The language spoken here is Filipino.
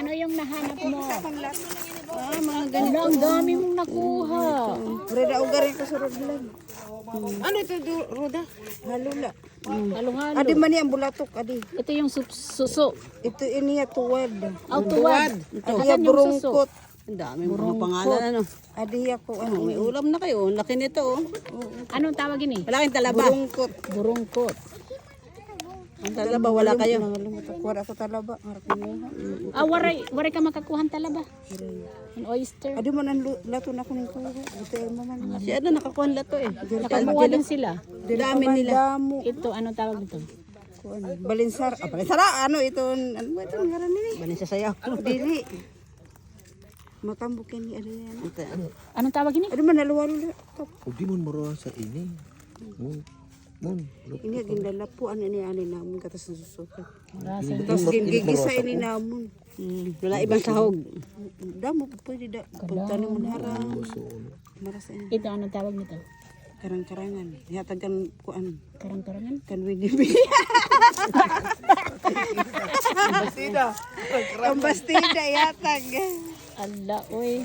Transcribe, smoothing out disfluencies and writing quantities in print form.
Ano yung nahanap mo? Mga ganito. Ang dami mong nakuha. Reda ugarin ko sa rodlan. Ano ito, Roda? Halula. Halo-halo. Adi man ang bulatok, adi. Ito yung suso. Ito iniya tuwad. Tuwad. Adi ya burungkot. Ang dami mga pangalan, ano. Adi ya ko ano. May ulam na kayo. Ang laki nito, oh. Anong tawag ini? Wala kayong talaba. Burungkot. Burungkot. Ang talaba, wala kayo. Wala ko talaba. Harap mo. Waray ka makakuhan talaba. An oyster. Adi man ang lato na ko ng kuha. Ito ay maman. Si ano, nakakuha nila to, eh. Nakakuha din sila. Dami nila. Damo. Ito, anong tawag nito? Balinsar. Balinsara. Ano ito? Ano ba ito? Ngaran nila. Banin sa sayaw. Dili. Matambukin ni ano yan. Anong tawag ini? Adi man naluwalo. Hindi mo marawa sa ini. Mon. Ini gindala po ano ni ani namon katas susukan. Rasa. Tapos gingigisa ini namon. Wala ibang sahog. Damo pwede da punta ni mun harang. Marasa ini Ito, anong tawag nito? karang-karangan. Hatagan kuan Karang-karangan? kan winibi. Bastida. Ang bastida yatag. Ala, oy.